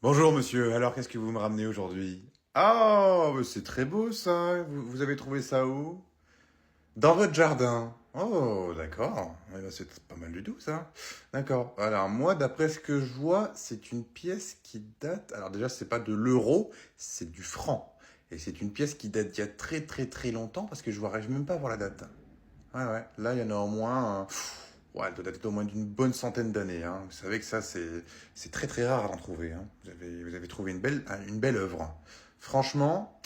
Bonjour monsieur, alors qu'est-ce que vous me ramenez aujourd'hui? Ah, mais c'est très beau ça. Vous avez trouvé ça où? Dans votre jardin. Oh, d'accord. Eh ben, c'est pas mal du tout ça. D'accord. Alors moi, d'après ce que je vois, c'est une pièce qui date. Alors déjà, c'est pas de l'euro, c'est du franc. Et c'est une pièce qui date d'il y a très très très longtemps parce que je n'arrive même pas à voir la date. Ouais, ouais. Là, il y en a au moins. Ouais, elle doit dater au moins d'une bonne centaine d'années, hein. Vous savez que ça, c'est très très rare d'en trouver, hein. Vous avez trouvé une belle œuvre. Franchement,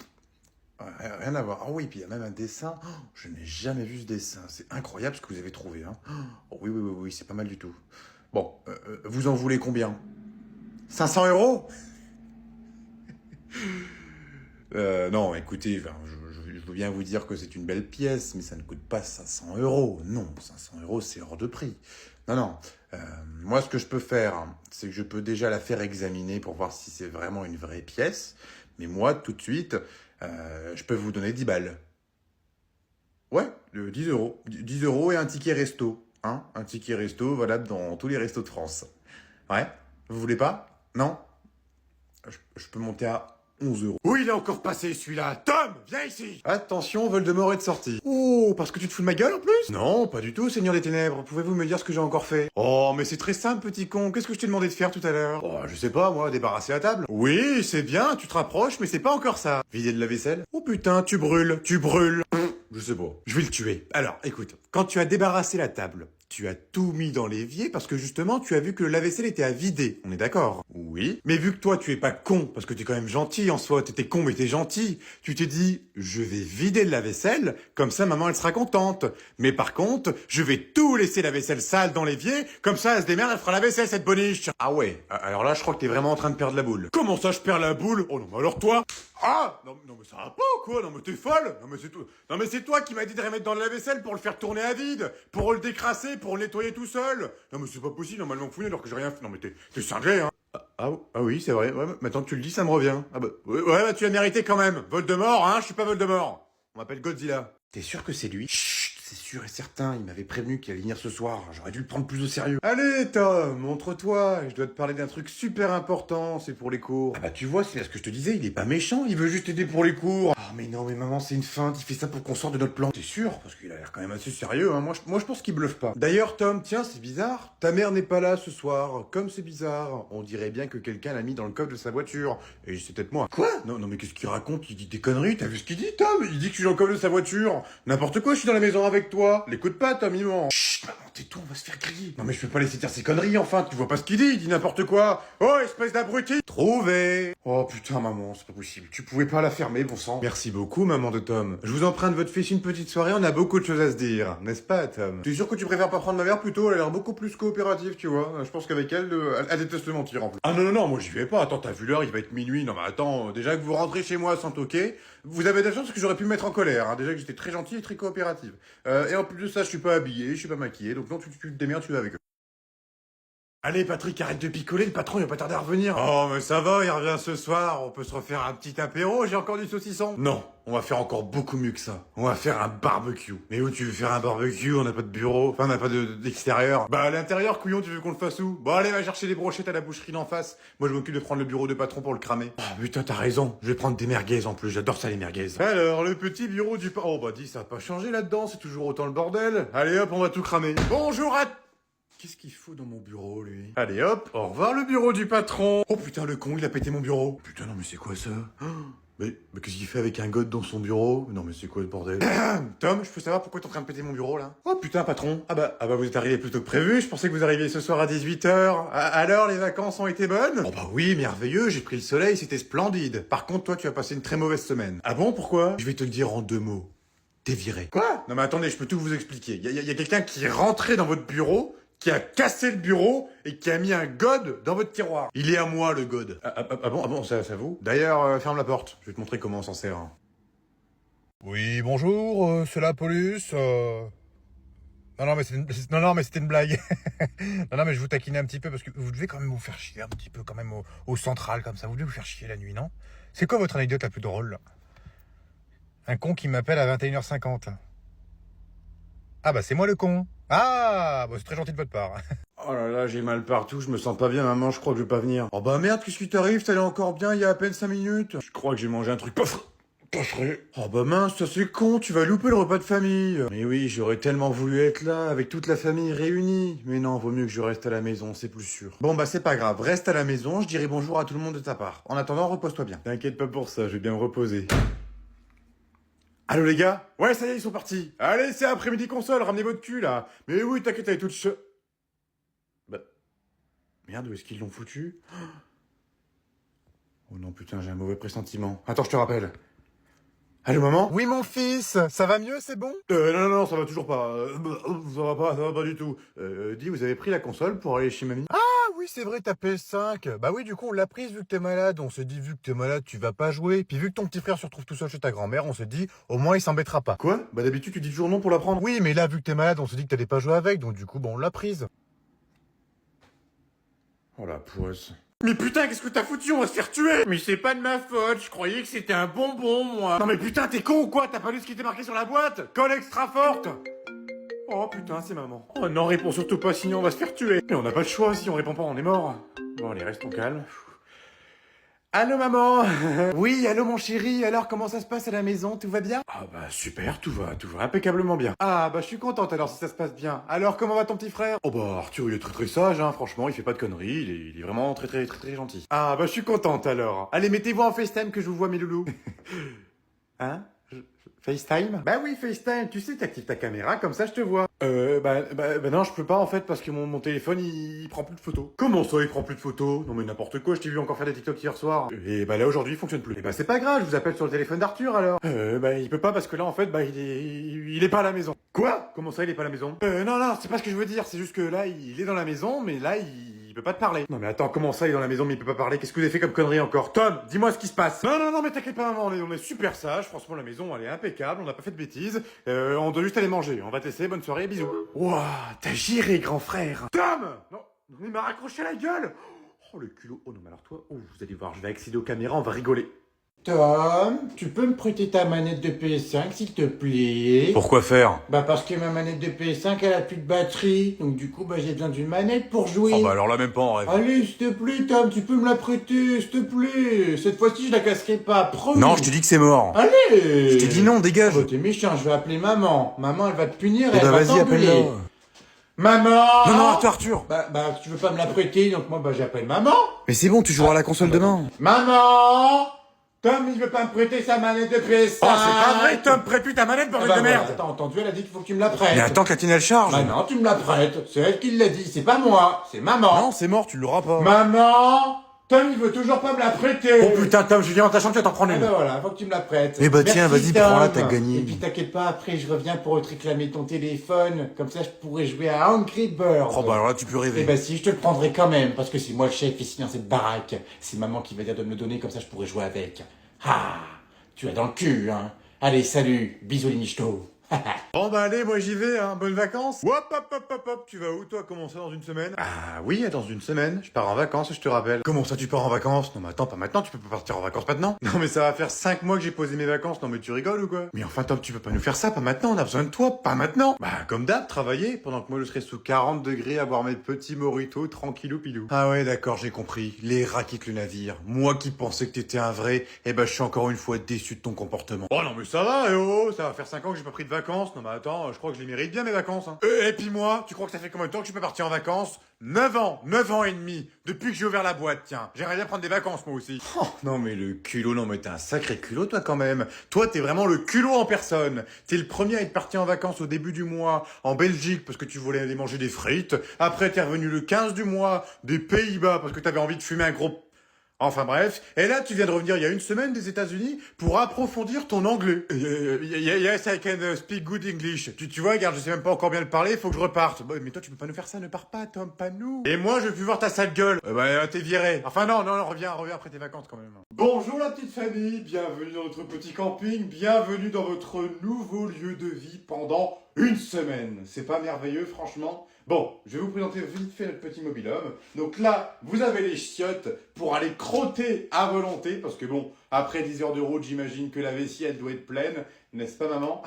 ouais, rien à voir. Ah oui, puis il y a même un dessin. Oh, je n'ai jamais vu ce dessin. C'est incroyable ce que vous avez trouvé, hein. Oh, oui, oui, oui, oui, c'est pas mal du tout. Bon, vous en voulez combien? 500 euros? Non, écoutez, enfin, je veux bien vous dire que c'est une belle pièce, mais ça ne coûte pas 500 euros. Non, 500 euros, c'est hors de prix. Non, non. Euh, Moi, ce que je peux faire, hein, c'est que je peux déjà la faire examiner pour voir si c'est vraiment une vraie pièce. Mais moi, tout de suite, je peux vous donner 10 balles. Ouais, 10 euros. 10 euros et un ticket resto. Hein, un ticket resto valable dans tous les restos de France. Ouais. Vous voulez pas? Non? Je peux monter à 11 euros. Oui, il est encore passé celui-là. Tom, viens ici. Attention, Voldemort est de sortie. Oh, parce que tu te fous de ma gueule en plus? Non, pas du tout, Seigneur des Ténèbres. Pouvez-vous me dire ce que j'ai encore fait? Oh, mais c'est très simple, petit con. Qu'est-ce que je t'ai demandé de faire tout à l'heure? Oh, je sais pas, moi, débarrasser la table. Oui, c'est bien, tu te rapproches, mais c'est pas encore ça. Vider de la vaisselle? Oh putain, tu brûles, tu brûles. Je sais pas. Je vais le tuer. Alors, écoute, quand tu as débarrassé la table, tu as tout mis dans l'évier parce que justement, tu as vu que le lave-vaisselle était à vider. On est d'accord? Oui. Mais vu que toi, tu es pas con, parce que tu es quand même gentil en soi, t'étais con mais t'es gentil, tu t'es dit, je vais vider le lave-vaisselle, comme ça maman elle sera contente. Mais par contre, je vais tout laisser la vaisselle sale dans l'évier, comme ça elle se démerde, elle fera la vaisselle cette boniche. Ah ouais, alors là je crois que t'es vraiment en train de perdre la boule. Comment ça je perds la boule? Oh non, mais alors toi? Ah non, non mais ça va pas ou quoi? Non mais t'es folle? Non mais c'est tout. Non mais c'est toi qui m'as dit de remettre dans le lave-vaisselle pour le faire tourner à vide, pour le décrasser, pour le nettoyer tout seul. Non mais c'est pas possible, normalement fouiller alors que j'ai rien fait. Non mais t'es cinglé hein. Ah oui, c'est vrai. Ouais, maintenant que tu le dis, ça me revient. Ah bah ouais, bah tu l'as mérité quand même. Voldemort, hein? Je suis pas Voldemort. On m'appelle Godzilla. T'es sûr que c'est lui? Chut, c'est sûr et certain. Il m'avait prévenu qu'il allait venir ce soir. J'aurais dû le prendre plus au sérieux. Allez, Tom, montre-toi. Je dois te parler d'un truc super important. C'est pour les cours. Ah bah tu vois, c'est ce que je te disais. Il est pas méchant. Il veut juste aider pour les cours. Ah mais non, mais maman, c'est une feinte. Il fait ça pour qu'on sorte de notre plan. T'es sûr? Parce qu'il a l'air quand même assez sérieux. Hein. Moi, je pense qu'il bluffe pas. D'ailleurs, Tom, tiens, c'est bizarre. Ta mère n'est pas là ce soir. Comme c'est bizarre. On dirait bien que quelqu'un l'a mis dans le coffre de sa voiture. Et c'est peut-être moi. Quoi? Non, non, mais qu'est-ce qu'il raconte? Il dit des conneries. T'as vu ce qu'il dit, Tom? Il dit que je suis dans le coffre de sa voiture. N'importe quoi, je suis dans la maison avec toi. L'écoute pas, Tom, il ment. Chut, maman, tais-toi, on va se faire griller. Non, mais je peux pas laisser dire ces conneries, enfin. Tu vois pas ce qu'il dit? Il dit n'importe quoi. Oh, espèce d'abruti. Trouvé. Oh, putain, maman, c'est pas possible. Tu pouvais pas la fermer, bon sang. Merci beaucoup, maman de Tom. Je vous emprunte votre fils une petite soirée, on a beaucoup de choses à se dire. N'est-ce pas, Tom? T'es sûr que tu préfères pas prendre ma mère plutôt? Elle a l'air beaucoup plus coopérative, tu vois. Je pense qu'avec elle, elle déteste mentir, en plus. Ah non, non, non, moi j'y vais pas. Attends, t'as vu l'heure, il va être minuit. Non, mais attends, déjà que vous rentrez chez moi sans toquer, vous avez de la chance parce que j'aurais pu me mettre en colère. Hein. Déjà que j'étais très gentil et très coopérative. Et en plus de ça, je suis pas habillé, je suis pas maquillé, donc non, tu te démerdes, tu vas avec eux. Allez Patrick, arrête de picoler, le patron il va pas tarder à revenir. Oh mais ça va, il revient ce soir, on peut se refaire un petit apéro, j'ai encore du saucisson. Non, on va faire encore beaucoup mieux que ça. On va faire un barbecue. Mais où tu veux faire un barbecue? On n'a pas de bureau, enfin on n'a pas d'extérieur. Bah à l'intérieur, couillon, tu veux qu'on le fasse où? Bon allez, va chercher des brochettes à la boucherie d'en face. Moi je m'occupe de prendre le bureau de patron pour le cramer. Oh putain, t'as raison, je vais prendre des merguez en plus, j'adore ça les merguez. Alors, le petit bureau du Oh bah dis, ça a pas changé là-dedans, c'est toujours autant le bordel. Allez hop, on va tout cramer. Bonjour à Qu'est-ce qu'il fout dans mon bureau, lui? Allez hop, au revoir le bureau du patron. Oh putain, le con, il a pété mon bureau. Putain, non mais c'est quoi ça? Oh, mais qu'est-ce qu'il fait avec un god dans son bureau? Non mais c'est quoi ce bordel? Tom, je peux savoir pourquoi t'es en train de péter mon bureau, là? Oh putain, patron. Ah bah vous êtes arrivé plus tôt que prévu, je pensais que vous arriviez ce soir à 18h. Alors, les vacances ont été bonnes? Oh bah oui, merveilleux, j'ai pris le soleil, c'était splendide. Par contre, toi, tu as passé une très mauvaise semaine. Ah bon, pourquoi? Je vais te le dire en 2 mots. T'es viré. Quoi? Non mais attendez, je peux tout vous expliquer. Y a quelqu'un qui est rentré dans votre bureau, qui a cassé le bureau et qui a mis un god dans votre tiroir. Il est à moi le god. Ah bon, ça vous? D'ailleurs, ferme la porte. Je vais te montrer comment on s'en sert. Hein. Oui, bonjour, c'est la police. Non, non, mais non, non, mais c'était une blague. Non, non, mais je vous taquinais un petit peu parce que vous devez quand même vous faire chier un petit peu quand même au central comme ça. Vous devez vous faire chier la nuit, non? C'est quoi votre anecdote la plus drôle là? Un con qui m'appelle à 21h50. Ah bah c'est moi le con. Ah, bah, c'est très gentil de votre part. Oh là là, j'ai mal partout, je me sens pas bien, maman, je crois que je vais pas venir. Oh bah merde, qu'est-ce qui t'arrive? T'allais encore bien il y a à peine 5 minutes. Je crois que j'ai mangé un truc pas frais. Oh bah mince, ça c'est con, tu vas louper le repas de famille. Mais oui, j'aurais tellement voulu être là, avec toute la famille réunie. Mais non, vaut mieux que je reste à la maison, c'est plus sûr. Bon bah c'est pas grave, reste à la maison, je dirai bonjour à tout le monde de ta part. En attendant, repose-toi bien. T'inquiète pas pour ça, je vais bien me reposer. Allô les gars? Ouais, ça y est, ils sont partis. Allez, c'est après-midi console, ramenez votre cul là. Mais oui, t'inquiète, elle est toute Bah... Merde, où est-ce qu'ils l'ont foutu? Oh non, putain, j'ai un mauvais pressentiment. Attends, je te rappelle. Allô, maman? Oui, mon fils, ça va mieux, c'est bon? Non, ça va toujours pas. Ça va pas du tout. Dis, vous avez pris la console pour aller chez mamie? Ah oui, c'est vrai, ta PS5. Bah oui, du coup, on l'a prise vu que t'es malade. On s'est dit, vu que t'es malade, tu vas pas jouer. Puis vu que ton petit frère se retrouve tout seul chez ta grand-mère, on s'est dit, au moins, il s'embêtera pas. Quoi? Bah d'habitude, tu dis toujours non pour la prendre. Oui, mais là, vu que t'es malade, on s'est dit que t'allais pas jouer avec. Donc du coup, bon, on l'a prise. Oh la poisse. Mais putain, qu'est-ce que t'as foutu? On va se faire tuer! Mais c'est pas de ma faute, je croyais que c'était un bonbon, moi! Non mais putain, t'es con ou quoi? T'as pas lu ce qui était marqué sur la boîte? Colle extra forte! Oh putain, c'est maman. Oh non, réponds surtout pas, sinon on va se faire tuer. Mais on n'a pas le choix, si on répond pas, on est mort. Bon, allez, restons calmes. Allô maman? Oui, allô mon chéri, alors comment ça se passe à la maison? Tout va bien? Ah bah super, tout va impeccablement bien. Ah bah je suis contente alors si ça se passe bien. Alors comment va ton petit frère? Oh bah Arthur il est très sage hein, franchement il fait pas de conneries, il est vraiment très gentil. Ah bah je suis contente alors. Allez mettez-vous en FaceTime que je vous vois mes loulous. Hein? FaceTime? Bah oui, FaceTime, tu sais, t'actives ta caméra, comme ça je te vois. Bah non, je peux pas en fait, parce que mon téléphone, il prend plus de photos. Comment ça, il prend plus de photos? Non mais n'importe quoi, je t'ai vu encore faire des TikTok hier soir. Et bah là, aujourd'hui, il fonctionne plus. Et bah c'est pas grave, je vous appelle sur le téléphone d'Arthur alors. Bah il peut pas parce que là, en fait, bah il est pas à la maison. Quoi? Comment ça, il est pas à la maison? Non, c'est pas ce que je veux dire, c'est juste que là, il est dans la maison, mais là, il peut pas te parler. Non mais attends, comment ça, il est dans la maison, mais il peut pas parler? Qu'est-ce que vous avez fait comme connerie encore? Tom, dis-moi ce qui se passe. Non, mais t'inquiète pas, maman, on est super sage, franchement, la maison, elle est impeccable, on n'a pas fait de bêtises. On doit juste aller manger. On va te laisser, bonne soirée, bisous. Wouah, t'as géré, grand frère. Tom! Non, il m'a raccroché la gueule. Oh, le culot. Oh non, mais alors toi, oh, vous allez voir, je vais accéder aux caméras, on va rigoler. Tom, tu peux me prêter ta manette de PS5 s'il te plaît? Pourquoi faire? Bah parce que ma manette de PS5 elle a plus de batterie, donc du coup bah j'ai besoin d'une manette pour jouer. Oh bah alors là, même pas en rêve. Allez s'il te plaît Tom, tu peux me la prêter, s'il te plaît. Cette fois-ci je la casserai pas, promis. Non, je te dis que c'est mort. Allez. Je t'ai dit non, dégage. Oh, bah, t'es méchant, je vais appeler maman. Maman elle va te punir, Eh elle bah va vas-y, t'engueuler. appelle-la. Maman. Non, Arthur. Bah tu veux pas me la prêter, donc moi bah j'appelle maman. Mais c'est bon, tu joueras à la console demain. Maman. Tom, il veut pas me prêter sa manette de PS5. Oh, c'est pas vrai, Tom, prête plus ta manette, bordel Bah de voilà, merde. t'as entendu, elle a dit qu'il faut que tu me la prêtes. Mais attends que la tienne elle charge. Bah non, tu me la prêtes. C'est elle qui l'a dit, c'est pas moi, c'est maman. Non, c'est mort, tu l'auras pas. Maman, Tom, il veut toujours pas me la prêter. Oh putain, Tom, je viens dans ta chambre, tu vas t'en prendre Ah une. bah voilà, faut que tu me la prêtes. Eh bah tiens, Merci, vas-y, Tom. prends-la, t'as gagné. Et puis t'inquiète pas, après je reviens pour te réclamer ton téléphone. Comme ça, je pourrais jouer à Angry Birds. Oh bah alors là, tu peux Eh rêver. bah si, je te le prendrai quand même, parce que c'est moi le chef ici dans cette baraque. C'est maman qui va dire de me le donner, comme ça je pourrais jouer avec. Ah, tu as dans le cul, hein. Allez, salut, bisous les michtos. Bon bah allez, moi j'y vais, hein, bonnes vacances. Hop, tu vas où toi, comment ça, dans une semaine? Ah oui, dans une semaine, je pars en vacances, je te rappelle. Comment ça tu pars en vacances? Non mais attends, pas maintenant, tu peux pas partir en vacances maintenant? Non mais ça va faire 5 mois que j'ai posé mes vacances, non mais tu rigoles ou quoi? Mais enfin Tom, tu peux pas nous faire ça, pas maintenant, on a besoin de toi, pas maintenant. Bah comme d'hab, travailler, pendant que moi je serai sous 40 degrés à boire mes petits moritos tranquillou pilou. Ah ouais d'accord, j'ai compris, les rats quittent le navire. Moi qui pensais que t'étais un vrai, eh ben je suis encore une fois déçu de ton comportement. Oh non mais ça va, ça va faire 5 ans que j'ai pas pris de vacances, non mais attends, je crois que je les mérite bien mes vacances. Hein. Et puis moi, tu crois que ça fait combien de temps que je suis pas parti en vacances? 9 ans et demi, depuis que j'ai ouvert la boîte, tiens. J'aimerais bien prendre des vacances moi aussi. Oh, non mais le culot, non mais t'es un sacré culot toi quand même. Toi t'es vraiment le culot en personne. T'es le premier à être parti en vacances au début du mois en Belgique parce que tu voulais aller manger des frites. Après t'es revenu le 15 du mois des Pays-Bas parce que t'avais envie de fumer un gros... Enfin bref, et là tu viens de revenir il y a une semaine des États-Unis pour approfondir ton anglais. Yes, I can speak good English. Tu vois, regarde, je sais même pas encore bien le parler, faut que je reparte. Mais toi tu peux pas nous faire ça, ne pars pas Tom, pas nous. Et moi je veux plus voir ta sale gueule. T'es viré. Enfin non, reviens après tes vacances quand même. Bonjour la petite famille, bienvenue dans notre petit camping, bienvenue dans votre nouveau lieu de vie pendant une semaine. C'est pas merveilleux, franchement? Bon, je vais vous présenter vite fait notre petit mobil-homme. Donc là, vous avez les chiottes pour aller crotter à volonté, parce que bon, après 10 heures de route, j'imagine que la vessie, elle doit être pleine, n'est-ce pas maman?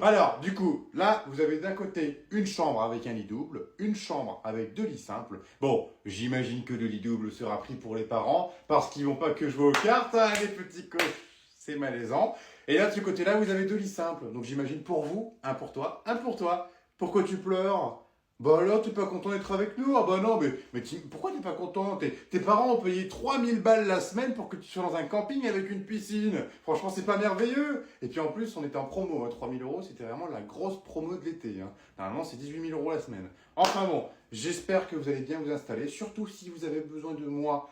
Alors, du coup, là, vous avez d'un côté une chambre avec un lit double, une chambre avec 2 lits simples. Bon, j'imagine que le lit double sera pris pour les parents, parce qu'ils vont pas que jouer aux cartes, hein, les petits cochons. C'est malaisant. Et là, de ce côté-là, vous avez 2 lits simples. Donc j'imagine pour vous, un pour toi, un pour toi. Pourquoi tu pleures? Bah là, t'es pas content d'être avec nous? Ah bah non, mais pourquoi t'es pas content? Tes parents ont payé 3000 balles la semaine pour que tu sois dans un camping avec une piscine. Franchement, c'est pas merveilleux. Et puis en plus, on était en promo, hein, 3000 euros, c'était vraiment la grosse promo de l'été. Hein. Normalement, c'est 18 000 euros la semaine. Enfin bon, j'espère que vous allez bien vous installer. Surtout si vous avez besoin de moi,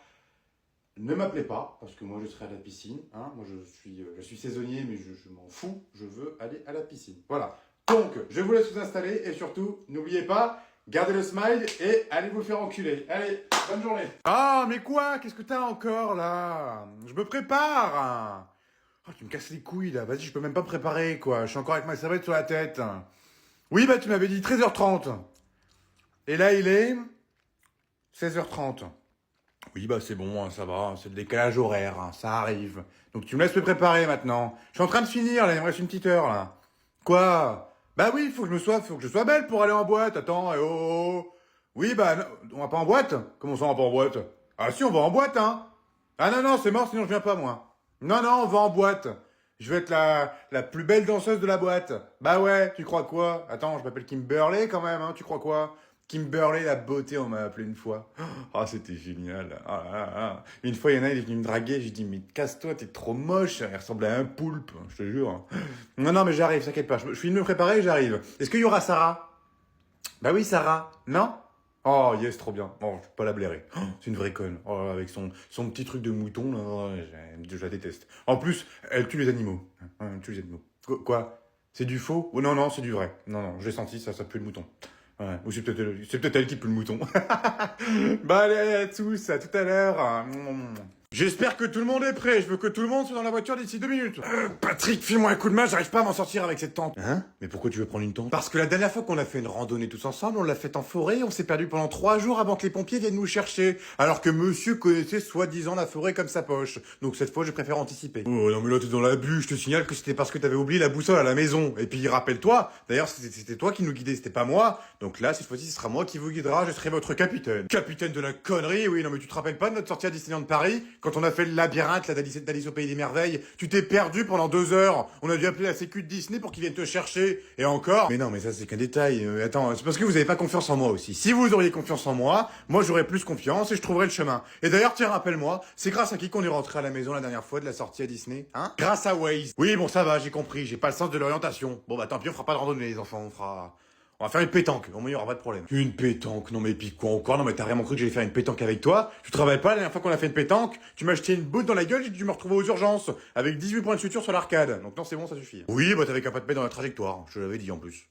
ne m'appelez pas, parce que moi je serai à la piscine. Hein. Moi je suis saisonnier, mais je m'en fous. Je veux aller à la piscine. Voilà. Donc, je vous laisse vous installer et surtout, n'oubliez pas, gardez le smile et allez vous faire enculer. Allez, bonne journée. Ah, mais quoi? Qu'est-ce que t'as encore là? Je me prépare. Oh, tu me casses les couilles là. Vas-y, je peux même pas me préparer quoi. Je suis encore avec ma serviette sur la tête. Oui, bah tu m'avais dit 13h30. Et là, il est 16h30. Oui, bah c'est bon, hein, ça va, c'est le décalage horaire, hein, ça arrive. Donc tu me laisses me préparer maintenant. Je suis en train de finir, là, il me reste une petite heure, là. Quoi? Bah oui, faut que je sois belle pour aller en boîte, attends, oh. Oui, bah, on va pas en boîte? Comment ça, on va pas en boîte? Ah si, on va en boîte, hein. Ah non, non, c'est mort, sinon je viens pas, moi. Non, non, on va en boîte. Je vais être la plus belle danseuse de la boîte. Bah ouais, tu crois quoi? Attends, je m'appelle Kimberly quand même, hein, tu crois quoi? Kimberly, la beauté, on m'a appelé une fois. Ah, c'était génial. Ah, ah, ah. Une fois, il y en a, il est venu me draguer. J'ai dit, mais casse-toi, t'es trop moche. Il ressemblait à un poulpe, je te jure. Non, non, mais j'arrive, t'inquiète pas. Je finis de me préparer, j'arrive. Est-ce qu'il y aura Sarah? Bah oui, Sarah. Non? Oh, yes, trop bien. Bon, je vais pas la blairer. Oh, c'est une vraie conne. Oh, avec son petit truc de mouton, là, je la déteste. En plus, elle tue les animaux. Elle tue les animaux. Quoi? C'est du faux? Oh, non, non, c'est du vrai. Non, non, j'ai senti, ça pue le mouton. Ouais, ou c'est peut-être elle qui pue le mouton. Bah allez, à tous, à tout à l'heure. J'espère que tout le monde est prêt. Je veux que tout le monde soit dans la voiture d'ici 2 minutes. Patrick, file-moi un coup de main, j'arrive pas à m'en sortir avec cette tente. Hein? Mais pourquoi tu veux prendre une tente? Parce que la dernière fois qu'on a fait une randonnée tous ensemble, on l'a faite en forêt, on s'est perdu pendant 3 jours avant que les pompiers viennent nous chercher. Alors que monsieur connaissait soi-disant la forêt comme sa poche. Donc cette fois, je préfère anticiper. Oh non mais là t'es dans l'abus, je te signale que c'était parce que t'avais oublié la boussole à la maison. Et puis rappelle-toi, d'ailleurs c'était toi qui nous guidais, c'était pas moi. Donc là, cette fois-ci, ce sera moi qui vous guidera, je serai votre capitaine. Capitaine de la connerie, oui, non mais tu te rappelles pas de notre sortie à Disneyland Paris? Quand on a fait le labyrinthe, là, d'Alice au Pays des Merveilles, tu t'es perdu pendant 2 heures. On a dû appeler la sécu de Disney pour qu'ils viennent te chercher. Et encore. Mais non, mais ça, c'est qu'un détail. Attends, c'est parce que vous avez pas confiance en moi aussi. Si vous auriez confiance en moi, moi, j'aurais plus confiance et je trouverais le chemin. Et d'ailleurs, tiens, rappelle-moi, c'est grâce à qui qu'on est rentré à la maison la dernière fois de la sortie à Disney? Hein? Grâce à Waze. Oui, bon, ça va, j'ai compris. J'ai pas le sens de l'orientation. Bon, bah, tant pis, on fera pas de randonnée, les enfants. On va faire une pétanque, au moins il y aura pas de problème. Une pétanque? Non mais puis quoi encore? Non mais t'as vraiment cru que j'allais faire une pétanque avec toi? Tu te rappelles pas la dernière fois qu'on a fait une pétanque? Tu m'as jeté une botte dans la gueule, j'ai dû me retrouver aux urgences, avec 18 points de suture sur l'arcade. Donc non c'est bon, ça suffit. Oui, bah t'avais qu'à pas te mettre dans la trajectoire, je te l'avais dit en plus.